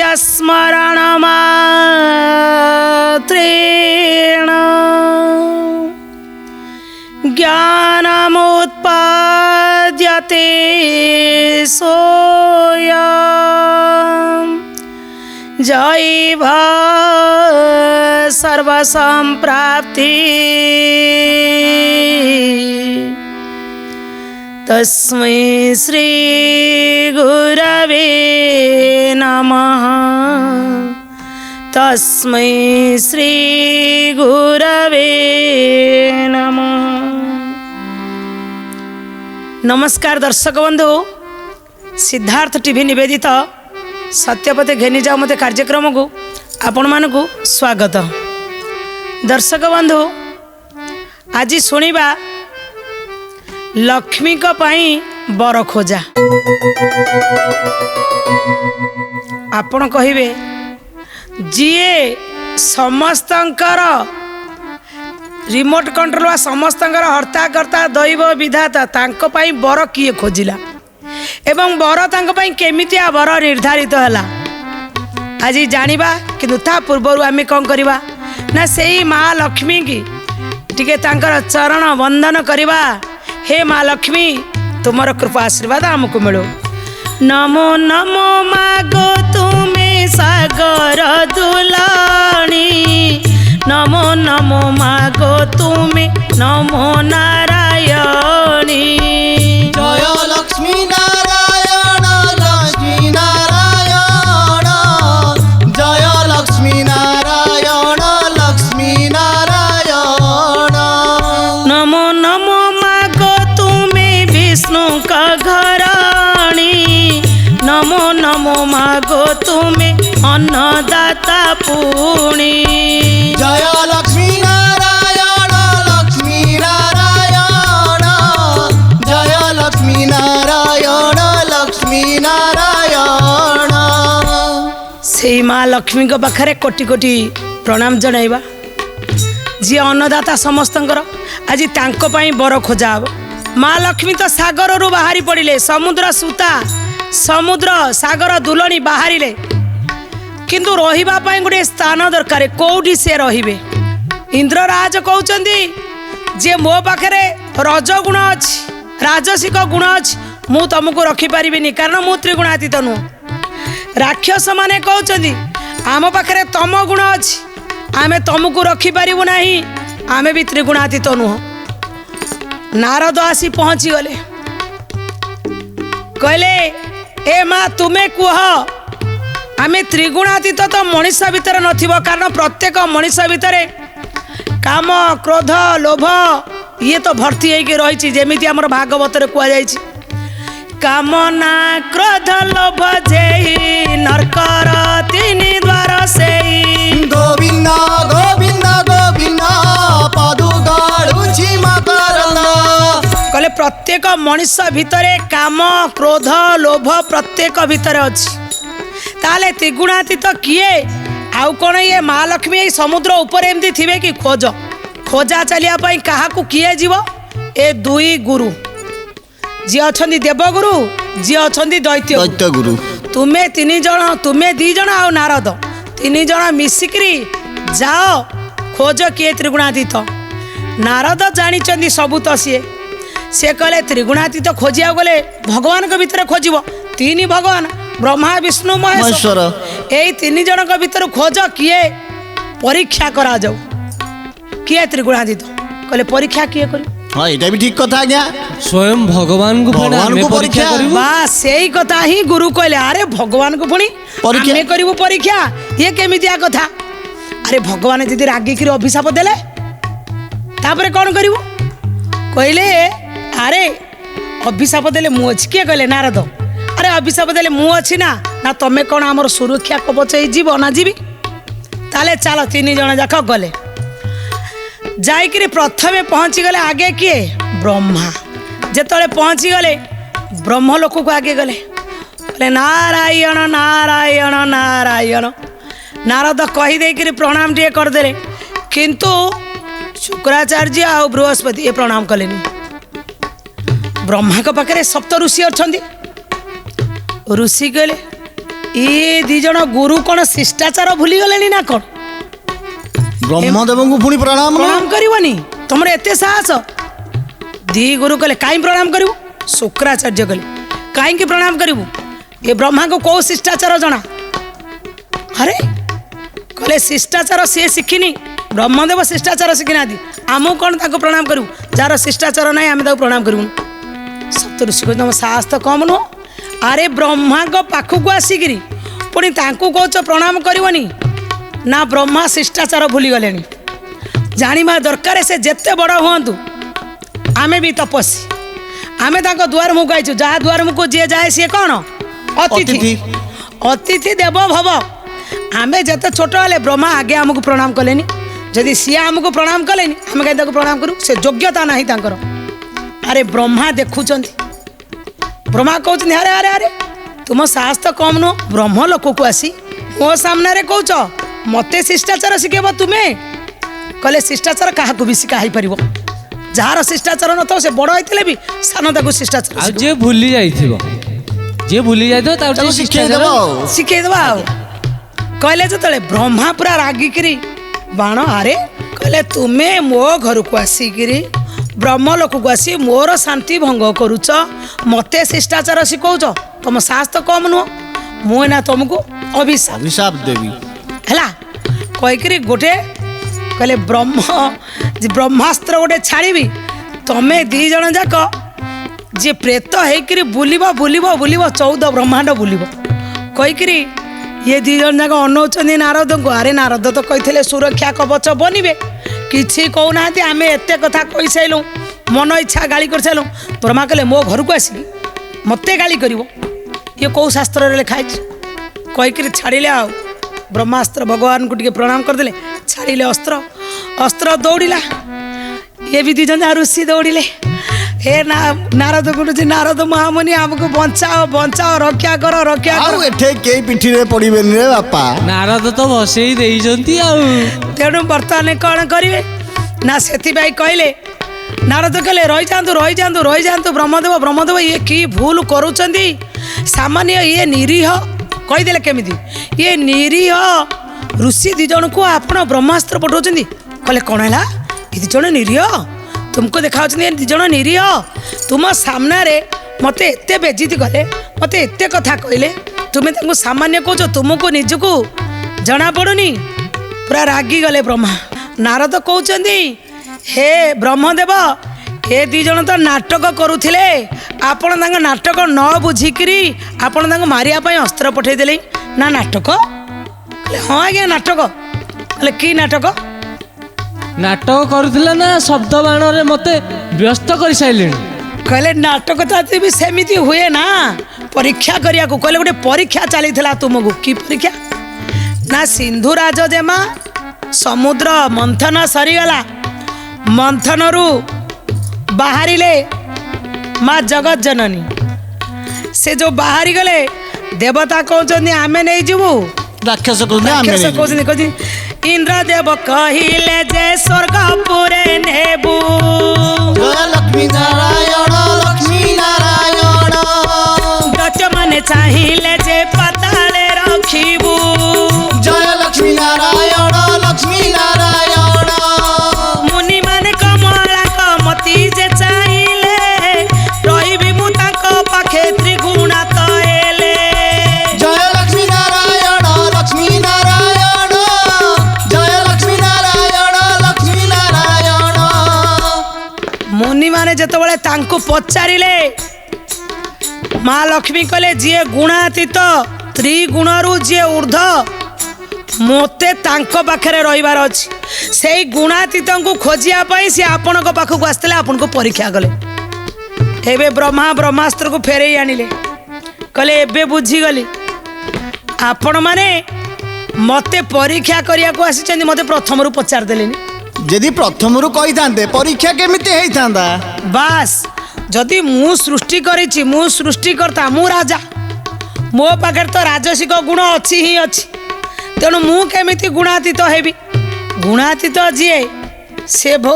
तस्य स्मरणमात्रेण ज्ञानमुत्पाद्यते सोऽयं जैव सर्वसम्प्राप्ति तस्मै श्री गुरवे नमः। तस्मै श्री गुरवे नमः। नमस्कार दर्शक बंधु, सिद्धार्थ टीवी निवेदित सत्यपथे घेनी जाओ मते कार्यक्रम को आपण मानकु स्वागत। दर्शक बंधु, आज सुनिबा लक्ष्मी को पाई बर खोजा। आपण कहिबे जीए समस्तंकर रिमोट कंट्रोल वा समस्तंकर हर्ता करता दैव विधाता तांको पाई बर किए खोजिला एवं बर तांको पाई केमितिया बर निर्धारित हला आज जानिबा। किंतु ता पूर्व आमे कौन करिबा ना सेई माँ लक्ष्मी की टिके तांकर चरण वंदन करिबा। हे माँ लक्ष्मी, तुमर कृपा आशीर्वाद आमको मिलो। नमो नमो मागो तुम्हें सागर दुलाणी, नमो नमो मागो तुम्हें नमो नारायणी। जय लक्ष्मी नारायण लक्ष्मी नारायण, जय लक्ष्मी नारायण लक्ष्मी नारायण। नमो नमो मागो तुम्हें विष्णु का घराणी, नमो नमो मागो तुम्हें अन्नदाता पुणी। जय लक्ष्मी नारायण लक्ष्मी नारायण, जय लक्ष्मी नारायण लक्ष्मी नारायण। से माँ लक्ष्मी को पाखरे कोटि कोटि प्रणाम जनाइबा। जी अन्नदाता समस्तंकर आज तांको पाई बर खोजा हब। माँ लक्ष्मी तो सागर रु बाहरी पड़िले, समुद्र सूता समुद्र सागर दुलणी बाहरिले, किंतु रहिबा पाई गोटे स्थान दरकार। कोउठी से रहिबे? इंद्रराज कहउचंदी जे मो पाखरे रजगुण अछि, राजसिक गुण अछि, मु तुमको रखी पारिबिनी कारण मु त्रिगुणातीत नु। राक्षस माने कहउचंदी आम पाखरे तम गुण अछि, आमे तुमको रखी पारिबु नाही, आमे भी त्रिगुणातीत नुह। नारद आसी पहुंची गले, कहले ए माँ तुम्हें कह आमे त्रिगुणातीत तो मनीष भितर नथिबो, कारण प्रत्येक मनीष भितर काम क्रोध लोभ ये तो भर्ती होइके रहिछि। जेमिति हमर भागवत रे कुआ जाइछि, कामना क्रोध लोभ जेहि नरकर तिनि द्वार सेहि। गोविंद गोविंद गोविंद पदु गळुछि मकरंद। कहले प्रत्येक मनीष भितरे काम क्रोध लोभ प्रत्येक भितर अछि। ताले त्रिगुणातीत किए आउ कौन ये माँ लक्ष्मी ये समुद्र ऊपर एमती थिबे कि खोज खोजा चलिया पाई काहाकू किए जीव? ए दुई गुरु जी अछंदी देवगुरु, जी अछंदी दैत्य गुरु। तुम्हें तीन जन, तुम्हें दी जन आउ नारद तीन जन मिसिकरी जाओ खोज किए त्रिगुणातीत। नारद जानिचंदी सबू तो सी कहले त्रिगुणातीत खोजिया गले भगवान के भीतर खोजिब। तीन भगवान ब्रह्मा विष्णु महेश्वर, यही तीन जन भीतर खोज किए परीक्षा करा जाऊ किए त्रिगुणातीत। कहले परीक्षा किए करी? हाँ एटा भी ठीक कथा आज्ञा, स्वयं भगवान को परीक्षा करिबु। बस सेही कथा ही गुरु कहले, अरे भगवान को पुणी आमे करिबु परीक्षा, ये केमितिया कथा? अरे भगवान जदि रागिकी अभिशाप देले तापरे कौन करिबु? कहले अरे अभिशाप देले मु अछि। किए कहले? नारद। अरे अभिशाप देले मु अछि ना ना तमे कौन आमर सुरक्षा कवच जीव ना जीवी? ताले चलो तीन जन जाक गले, जाइकरी प्रथमे पहुँची गले आगे किए? ब्रह्मा। जेतले पहुँची गले ब्रह्मलोक को आगे गले, बोले नारायण नारायण नारायण। नारद कही देकरी प्रणाम टे करदे, किंतु शुक्राचार्य आ बृहस्पति ये प्रणाम कलेनी। ब्रह्मा के पाखे सप्त ऋषि अच्छा ऋषि कहले ये दी जण गुरु कौन शिष्टाचार भूली गले ना कौन ब्रह्मदेव को पुणी प्रणाम ना प्रणाम करनी तुम एते साहस दी गुरु कहले कहीं प्रणाम करू शुक्राचार्य कहले कहीं प्रणाम करू ये ब्रह्मा को कौ शिष्टाचार जना अरे कहले शिष्टाचार सी शिखिनी ब्रह्मदेव शिष्टाचार शिखिना आमको कौन ताको प्रणाम करू जार शिष्टाचार ना आम प्रणाम करूँ सप्त ऋषि को तुम साहस तो कम नुह अरे ब्रह्मा को पाखक आसिकी पुणी कौच प्रणाम करनी ना ब्रह्मा शिष्टाचार भूली गले जाना दरकार से जेते बड़ हूँ आमे भी तपस्वी आमे ताको द्वार मुख आईचु जहाँ द्वार मुख जी जाए सी कौन अतिथि अतिथि देव भव आमे जते छोट हेले ब्रह्मा आगे आमको प्रणाम कलेनी जदि सी आमको प्रणाम कलेनी आमे कहीं प्रणाम करूँ से योग्यता नहीं तांकर अरे ब्रह्मा देखुं ब्रह्मा कहते अरे अरे अरे तुम साहस तो कम नुह ब्रह्म लोक को आसी मो सामने कौच मते शिष्टाचार शिखेब तुम्हें कहले शिष्टाचार क्या भी शिखा पार जार शिष्टाचार न तो से बड़ होते भी सान ताको शिष्टाचार जे भूली जाइथिबो जे भूली जाइथो ताको शिखेदेबा कहले जो ब्रह्मा पूरा रागिकी बाण अरे कहले तुम्हें मो घर को आसिकी ब्रह्म लोक को आसी मोर शांति भंग करुच मते शिष्टाचार शिखौच तुम साहस तो कम नुह मुना तुमको अभिशाप देवी है कहीकि गोटे कहले ब्रह्मास्त्र गोटे छाड़ी तमें दी जन जाक जे प्रेत होकर बुलिब बुलिब बुलिब 14 ब्रह्मांड बुलिब कहीकि ये दी जन जाक अनौचंदी नारद को अरे नारद तो कही सुरक्षा कवच बनवे किसी कहना आम एत कथा कही सारूँ मन इच्छा गाली कर सारूँ ब्रह्मा कहले मो घर को आसिक मत गाली कर ये कौ शास्त्र लिखाई कहीकि छाड़े आ ब्रह्मास्त्र भगवान को टिके प्रणाम करदे छाड़े अस्त्र अस्त्र दौड़ा ये भी दीजन ऋषि दौड़े हे नारद गुरुजी नारद महामुनि आमको बचाओ बचाओ रक्षा कर एठे के पिठी रे पड़िबेनी रे बापा नारद तो बसई देइजंती आ तेणु बर्तमान कौन करेंगे ना से कहले नारद कहले रही जातु ब्रह्मदेव ब्रह्मदेव ये कि भूल करुँच सामान्य ये निरीह कहीदे केमी ये निरीह ऋषि दिजन को आप ब्रह्मास्त्र पठाउछन्ती कहले कौन है ये दिजन निरीह तुमको देखा दिजन निरीह तुम सामने मत एत बेजिति कले मत एत कथा कहले तुम्हें सामान्य कौच तुमको निजको जना पड़ुनी पूरा रागी गले ब्रह्मा नारद कहते हे ब्रह्मदेव हे दी जन तो नाटक करुले आपण नाटक न बुझिकी आपण मारिया अस्त्र पठेदेले ना नाटक हाँ आज्ञा नाटक कहले कि नाटक नाटक करुला ना शब्द बाण रे मते व्यस्त कर साइले कहले नाटक तो भी सेमिति हुए ना परीक्षा करिया को कहले गोटे परीक्षा चली तुमको कि परीक्षा ना सिंधु राजजेमा समुद्र मंथन सरीगला मंथन रु बाहरिले माँ जगत जननी से जो बाहरी गले देवता कहते आम नहीं जीवु राक्षस कहते इंद्रदेव कहले जे स्वर्ग पुरे नेबू लक्ष्मी नारायण गच माने चाहिए जे पताले रखिबू जय लक्ष्मी नारायण मुनि माने कमला कमती जे चाहिए रही मु पाखे त्रिगुणा तले जय लक्ष्मी नारायण जय लक्ष्मी नारायण मुनि माने जेतबेले तांको पचारिले माँ लक्ष्मी कहले जी गुणातीत त्रिगुणरू जी ऊर्ध मते तांको पाखरे रहिबार अछि से गुणातीत को खोजिया पई से आपण को पाखक आस्ते आपण को परीक्षा कले एबे ब्रह्मा ब्रह्मास्त्र को फेरे आनिले कहले एबे बुझी गली आपण माने मते परीक्षा करिया को आसी मते प्रथम रु पचार देलेनी जदि प्रथम रु कहि थांते परीक्षा केमिते हेई थांदा बास जदि मु सृष्टि करिछि मु सृष्टिकर्ता मु राजा मो पाखे तो राजसिक गुण अच्छी ही अच्छी तेणु मु केमिति गुणातीत हेबी गुणातीत जी से भौ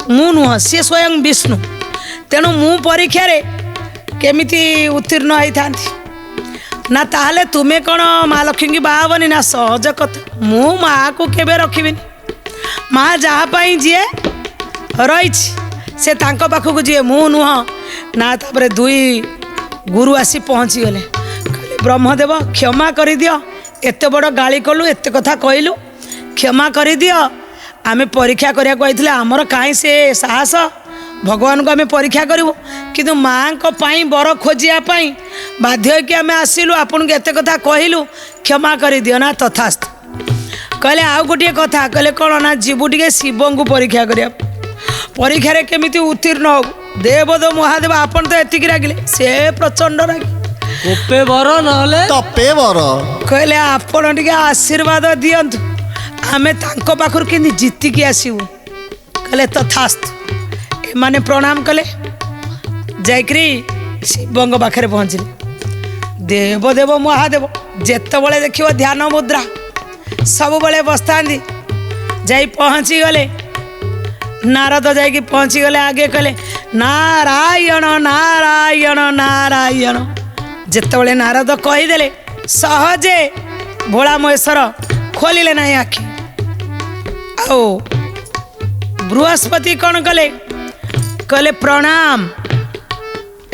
मु नुह सी स्वयं विष्णु तेणु मु परीक्षा रे केमिति उत्तीर्ण होई थांती ना ताहले तुमे कौन माँ लक्ष्मी की बाहा बनी ना सहज कथा मु माँ को केबे रखिबिनी माँ जहाँ पाई जीए रही से तांको पाखक जीए मु नुह ना तापरे दुई गुरु आसी पहुँची गले कहले ब्रह्मदेव क्षमा कर दियो एते बड़ गाली कलु एते कथा कहलु क्षमा कर दियो आमे परीक्षा करिया को आमर काई से साहस भगवान को आम परीक्षा करूँ कि माँ को बर खोजिया बाध्य कि आम आसिलु आपन के एत कथा कहलु क्षमा कर दियो ना तथास्तु कहले आउ गोटे कथा कहले कौन ना जीवु टे शिव को परीक्षा करिया परीक्षा केमिति उत्तीर्ण हो देवदेव महादेव आपन तो एतिक रागिले से प्रचंड रागी कोपे बर नहले तपे बर कहले आपन टिके आशीर्वाद दियंतु आमे तांको पाखर केंदी जीतिकी आसीबु कहले तथास्तु माने प्रणाम कले जाइक्री शिवंग पाखे पहुँचले देवदेव महादेव जेत बड़े देखियो ध्यान मुद्रा सब बड़े बसता जाई पहुँची गले नारद जाइकी पहुँची गले आगे कहले नारायण नारायण नारायण जेतबले नारद कहीदेले सहजे भोला महेश्वर खोलिले ना आखि आओ बृहस्पति कौन कले कहले प्रणाम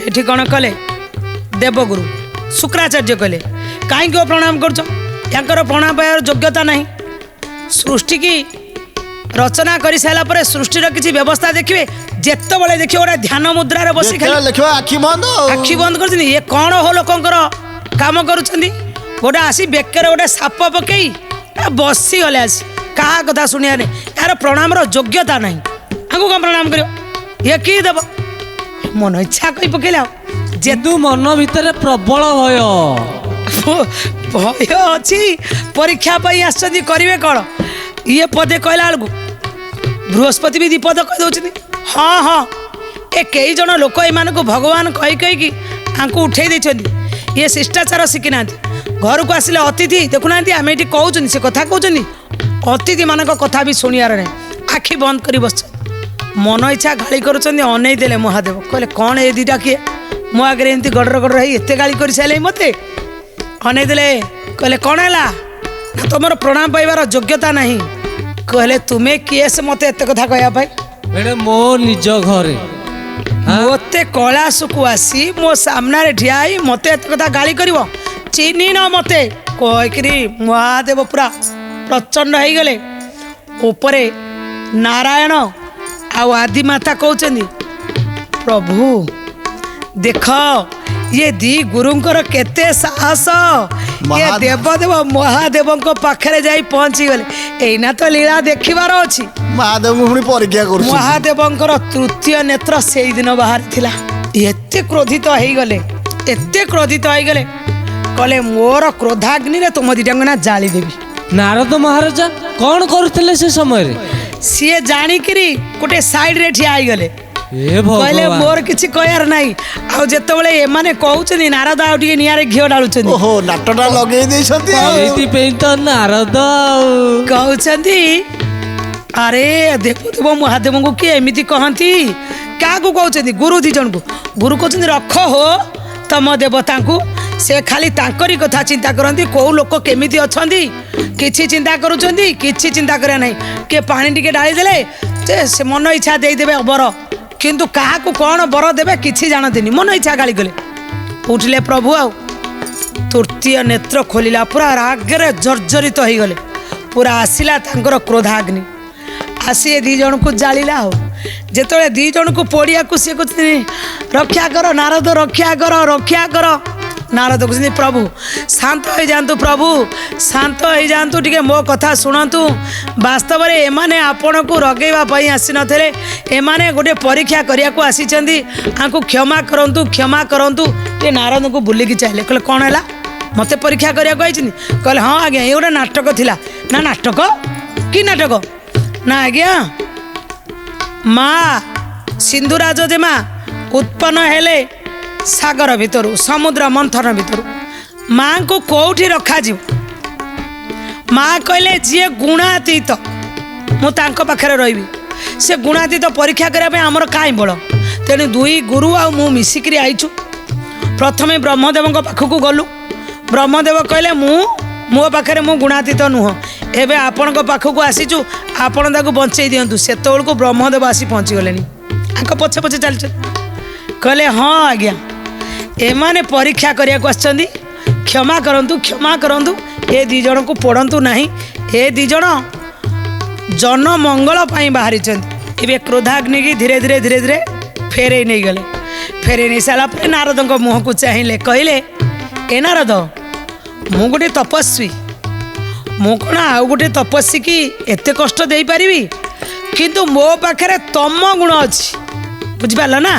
एठी कौन कले देवगुरु शुक्राचार्य कहले कहीं प्रणाम कर प्रणाम पाइबार योग्यता नहीं सृष्टि की रचना कर सारा पर सृष्टिर किसी व्यवस्था देखिए जिते बड़े देखिए गोटे ध्यान मुद्रा बस आखि बंद कर ये कौन हो लोकंर काम कर आसी बेकर गोटे साप पकई बसी गले आसी क्या कथा शुणिया यार प्रणाम योग्यता नहीं आगे कौन प्रणाम कर ये कि देव मन इच्छा कही पकेला जेतु मन भितर प्रबल भय भय अच्छी परीक्षा करेंगे कौन ये पदे कहला बेलू बृहस्पति भी दीपद कहीदे हाँ हाँ ए कई जन लोक को भगवान कही कहीकि आंको उठे देते ये शिष्टाचार शिखी ना घर को आसिले अतिथि देखुना आम ये कहते से कथा कहते अतिथि मान कथा भी शुणियार नहीं आखि बंद कर बस मन इच्छा गाड़ी कर महादेव कहले कौन ये दीटा किए मो आगे एमती गडर गडर एत गाड़ी कर सारे मत अनेदेले कहले कौन है ना तुम प्रणाम पाइबार योग्यता नहीं कहले तुम्हें किए से मत एत कथा कहवाई मो निज घरे मत कैलाशकू आसी मो सामने ठिया मत एत कथा गाड़ी कर चिन्ह न मत कहीकि महादेव पूरा प्रचंड हो गले उपरे नारायण आदिमाता कहते प्रभु देख ये दी गुरुंकर केते साहस ये देवदेव महादेव पाखे जाई पहुंची गले एना तो लीला देखिबार अछि महादेव पुणी परीक्षा कर महादेवंकर तृतीय नेत्र से दिन बाहर थिला एते क्रोधित हो गले एते क्रोधित हो गले कहले मोर क्रोधाग्नि रे तुम दिटांग ना जाली देवी नारद महाराजा कौन करथिले से समय रे सीए जानिकिरी गोटे साइड रे ठिया आई गले कहले मोर किछि कहयार नाही आ जेतबेले एमाने कहउछनी नारद आ टिके नियारे घियो डालुछनी ओहो नाटटा लगे देछथि एति पे तो नारद कहउछनी अरे देवदेव महादेव को किए एमिति कहंती क्या को कहउछनी गुरु दी जन को गुरु कहउछनी रख हो तम देवता को से खाली तांकरी कथा चिंता करती कौ लोक केमिति अछंती किछि चिंता करूछंती किछि चिंता करे नहीं के पानी टिके डाली देले से मन इच्छा दे देबे बर किंतु कहा को कौन बर देवे किछि जानते मन इच्छा गाली गले उठिले प्रभु आ तृतीय नेत्र खोलिला पूरा रागरे जर्जरित हो गले पूरा आसिला तांकर क्रोधाग्नि आसी दी जन को जालिला हो जेतले दी जन को पोड़िया को से कुछ रक्षा कर नारद रक्षा कर नारद कहते प्रभु शांत हो जातु प्रभु शांत हो जातु टिके मो कथा शुणु वास्तव में एमाने आपण को रगेवाई आसी नथिले एमाने गोटे परीक्षा करिया को आसीचंदी आंकु क्षमा करंतु ये नारद को बुलिकी चाहिए कहले कौन है मते परीक्षा करिया को आइछनी कहले हाँ आज्ञा ये गोटे नाटक थिला ना नाटक कि नाटक ना आज्ञा माँ सिंधुराज जेमा उत्पन्न हेले सागर भितर समुद्र मंथन भितर माँ को कौटी रखा माँ कहले जी गुणातीत मुझे रही से गुणातीत परीक्षा करने आमर कहीं बड़ तेणु दुई गुरु आ मु मिसिक आईचु प्रथमे ब्रह्मदेव पाखक गलु ब्रह्मदेव कहले मो पाखे मु गुणातीत नुह एबे आपण पाखक आसीचु आपण ताको बंचई दियंतु सेतबेलको ब्रह्मदेव आसी पहुँची गलेनी आंक पछे पछे चलछ कहले हाँ आज्ञा एमाने परीक्षा करिया को आछंदी क्षमा करंतु ए दी जण को पड़ंतु नाही ए दी जण जन मंगल पाई बाहरी चंदी एबे क्रोधाग्नि की धीरे धीरे फेरे नहीं गले फेरे नहीं सारा पर नारद मुह को चाहिए कहले ए नारद मु गोटे तपस्वी मु कौन आउ गोटे तपस्वी की एते कष्ट दे पारिबी किंतु मो पाखे तम गुण अच्छी बुझिपार ना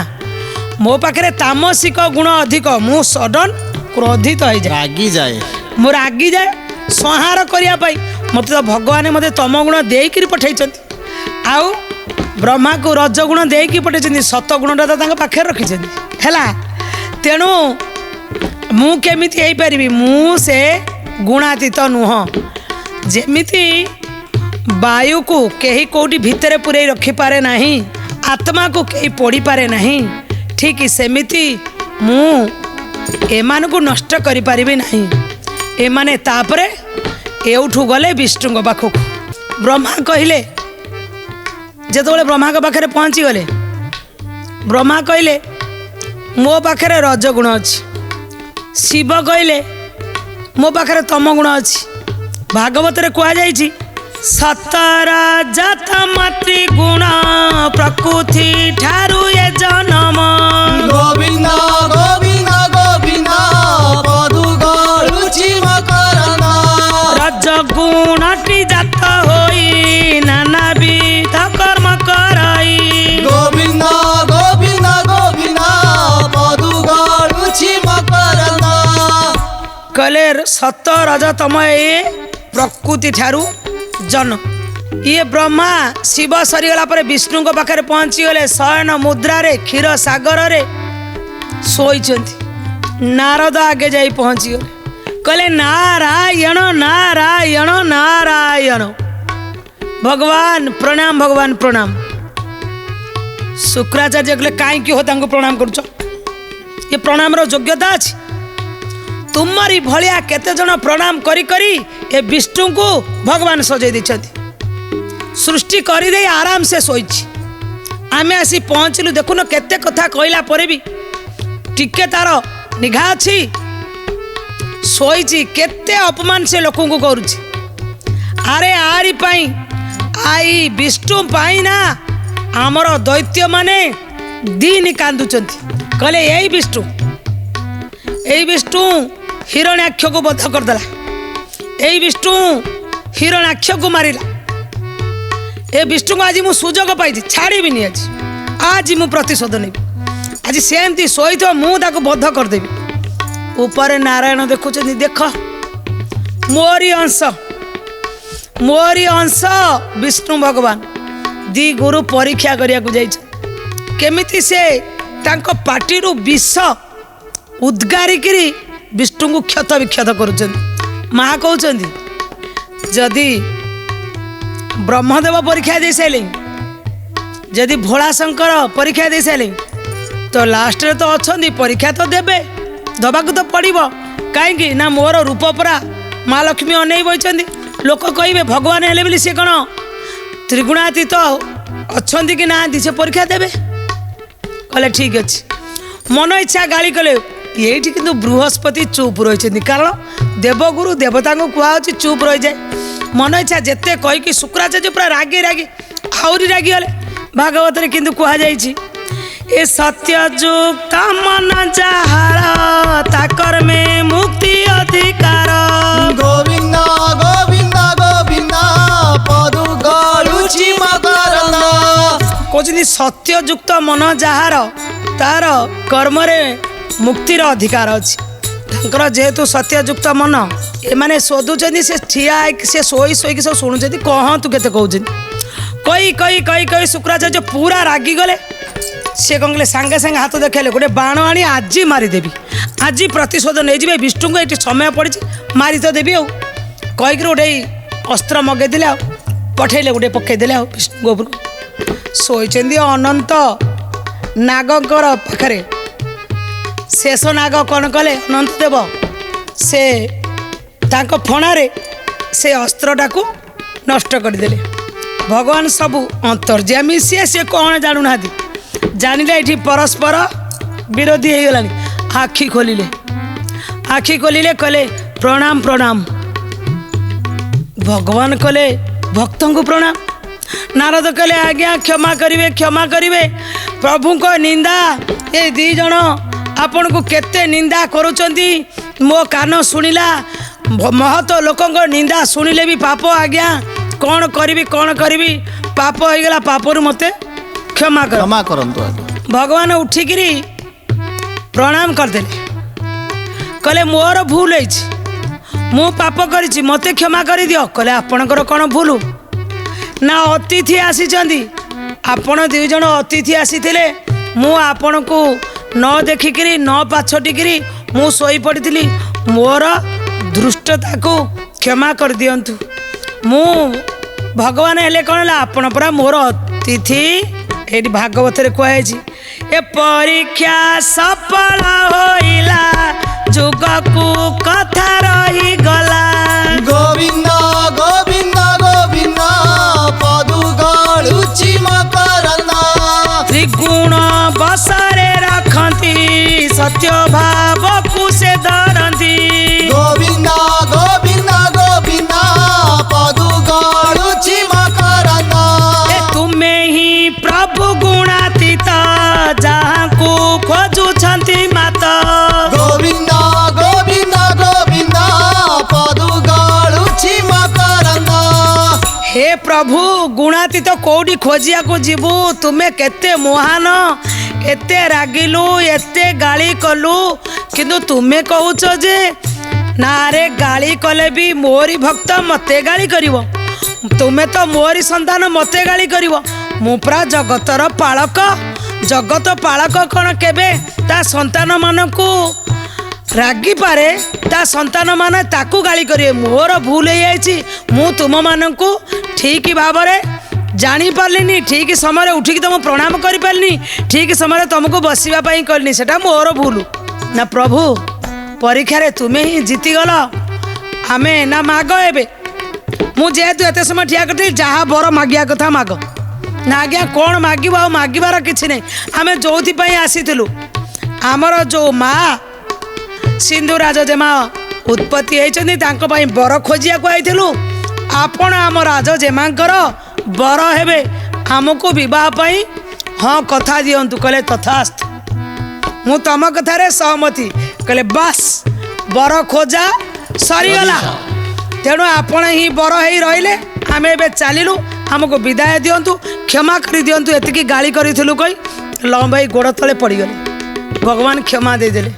मो पाखे तामसिक गुण अधिक मु सडन क्रोधित हो जाए रागी जाए मु रागी जाए संहार करने मत तो भगवान मत तम गुण देकर पठे आउ ब्रह्मा को रजगुण देकी पठे सत गुणटा तो पाखे रखी है तेणु मु केमिति हो पारि मु से गुणातीत नुह जेमिति वायु को कहीं कौटी भितर पुरे रखिपारे नहीं आत्मा को कहीं पड़ी पारे नहीं ठीक सेमिति मु एमान को नष्ट करि पारिबी नहीं एमाने तापरे एउठू गले विष्णु पाखक ब्रह्मा कहले जेतबेले ब्रह्मा के पाखे पहुँची गले ब्रह्मा कहले मो पाखे रजगुण अच्छी शिव कहले मो पाखे तम गुण अच्छी भागवत रे कह जाइछि सतरा जात मातृ गुण प्रकृति ठारू ये जन्म गोविंद गोविंद गोविंद पदु गरुचि मकरन रजगुणटी जात होई नानाविध कर्म करई गोविंद गोविंद गोविंद पदु गरुचि मकरन कहले सत रज तम ये प्रकृति ठारू जन ये ब्रह्मा शिव सरीगला पर विष्णु को पाखे पहुँची गले शयन मुद्रा रे क्षीर सागर रे शोइचंती नारद आगे जाई पहुँची गले कहले नारायण नारायण नारायण भगवान प्रणाम शुक्राचार्य कहले कहीं हो तांको प्रणाम करुच ये प्रणाम रो योग्यता अछि तुमरी भलिया केते जन प्रणाम करी करी ए विष्णु को भगवान सजै दैछथि सृष्टि करी दे आराम से सोइछि आमे आसी पहुँचलु देखुन केते कथा कहला परे भी टिके तार निघा अछि सोइछि केते अपमान से लोक को करूछि अरे आरी पाई आई विष्णु पाई ना आमर दैत्य माने दिन कांदुचंती कहले यही विष्णु हिरण्याक्ष को बध करदेला यही विष्णु हिरण्याक्ष को मारिला ए विष्णु को आज मु सुजोग पाई छाड़बी आज मु प्रतिशोध नेबी आज सेमती शोथ मुझे बध करदेवी ऊपर नारायण देखुं देख मोरी अंश विष्णु भगवान दी गुरु परीक्षा करिया केमिति से तांको पाटिरु विष उद्गारिकी विष्णु को क्षत विक्षत करुँच माँ कहते जदि ब्रह्मदेव परीक्षा दे सारे जदि भोला शंकर परीक्षा दे सारे तो लास्ट रे तो अच्छा परीक्षा तो देबे दबाक तो पड़ो कहीं ना मोर रूप परा माँ लक्ष्मी अनै बही लोक कहे भगवान हेले बोली सी कौन त्रिगुणातीत अच्छा कि ना से परीक्षा देवे कहले ठीक अच्छे मन इच्छा गाली कले ये किंतु बृहस्पति चुप रही कारण देवगुरु देवता को कहुच्छी चुप रही जाए मन इच्छा जिते कहीकि शुक्राचार्य पूरा रागी रागी आहरी रागी गले भागवत रे किंतु कहुई ए सत्य जुक्त मन जहार ताकर में मुक्ति अधिकार गोविंद गोविंद गोविंद पदु गरुचि मकरन कहते सत्ययुक्त मन जहार तार कर्म मुक्तिर अधिकार अच्छी जेहेतु सत्ययुक्त मन एमाने शोधुंट से ठिया से शोई शोईक सब शुणुंट कहतु केते कहते कही कही कही कही शुक्राचार्य पूरा रागी गले सी कौन कले सांगे सांगे हाथ देखले गोटे बाण आनी आज मारिदेवी आज प्रतिशोध नहीं जाए विष्णु को ये समय पड़ी मारी तो देवी आउ कहीकि गोटे अस्त्र मगेदे आ पठेले गोटे पकईदे आ विष्णु गोबर शोचंदी अनंत नागर पाखे शेष नाग कौन कले अनंत देव से तांको फणारे से अस्त्रटाକୁ नष्ट करदेले। भगवान सबू अंतर्जामी सी कौन जानू ना जानिले ये परस्पर विरोधी हो गलानी। आखि खोलिले कहले प्रणाम प्रणाम। भगवान कहले भक्त को प्रणाम। नारद कहले आज्ञा क्षमा करिवे प्रभु को निंदा ये दी जन आपण को केते निंदा करूचंती मो कान सुनिला। महत लोकों निंदा शुणिले भी पाप आज्ञा कौन करी पाप हो गला पापरु मते क्षमा करंतु। भगवान उठिकी प्रणाम करदेले कहले मोर भूल है मु पाप करी मते क्षमा कर दियो। कहले आपणकर कौन भूल ना अतिथि आसी आपण दुई जन अतिथि आसी मु आपण को न देखिकी न पाछटिकी मु शोई पड़ी मोर दृष्टता को क्षमा कर दियंतु। मु भगवान हेले कौन आपण परा मोर अतिथि। ये भागवत कहुई ए परीक्षा सफल होइला जुग को कथा रही गला। गोविंद गोविंद गोविंद पदु गलुची मकरंद। त्रिगुण बसरे रखती सत्य भाव को से धरती। गोविंद गोविंद गोविंद पदु गलुची मकरंद। तुम्हें ही प्रभु गुणातीत जहाँ को खोजुछंती माता। गोविंद गोविंद गोविंद पदु गलुची मकरंद। हे प्रभु गुणातीत कोडी खोजिया को जीवु तुम्हें केते महान एते रागिलु एते गाली कलु किंतु तुम्हें कहूच जे ना रे गाली कले भी मोरी भक्त मते गाली करिवो। तुम्हें तो मोरी संतान मते गाली करिवो। मु प्रा जगतर पालक जगत पालक कौन केबे ता संतान मानकू रागी पारे ता संतान मान ताकू गाली करिवे। मोर भूल हो जाइछि मु तुम मानकू ठीक भाव जानी पारलिनी ठीक समय उठिकी तुम प्रणाम करि पारलिनी ठीक समय तुमको बसिबा पई करनी सेटा मोर भूल ना। प्रभु परीक्षा तुम्हें ही जीतीगल आमे ना माग एबे मु जेहेतु एते समय ठिया करती जहाँ बर मागिया कथा माग ना आज्ञा कौन मागिब आ मागिबार किछि नै। आमे जोथि पई आसीथिलु आमर जो माँ सिंधुराज जेमा उत्पत्ति होइछन्ती तांको पई बर खोजिया को आइथिलु। आपण आम राज जेमांकर बर हेबे आमको विवाह पई हाँ कथा दियंतु। कहले तथास्तु मु तम कथारे सहमति। कहले बस बर खोजा सरीगला तेणु आपण ही बर ही रहिले आमे एबे चालिलु हमको विदाय दियंतु क्षमा करि दियंतु। एतिकी गाली करिथिलु कई लंबाई गोड़ तले पड़गले भगवान क्षमा दे देले।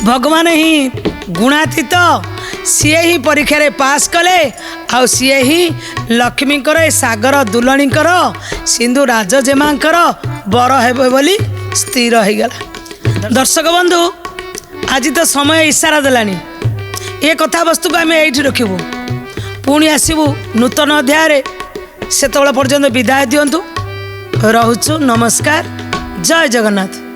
भगवान ही गुणातीत सीए ही परीक्षा रे पास कले आ सीए ही लक्ष्मीकर सागर दुलणीकर सिंधु राजजेमांकर बर हेबे बोली स्थिर हो गला। दर्शक बंधु आज तो समय इशारा देलानी ये कथा वस्तु को आम ये रखिबू पुणी आसबू नूतन अध्याय से पर्यंत विदाय दिंतु। रोचु नमस्कार जय जगन्नाथ।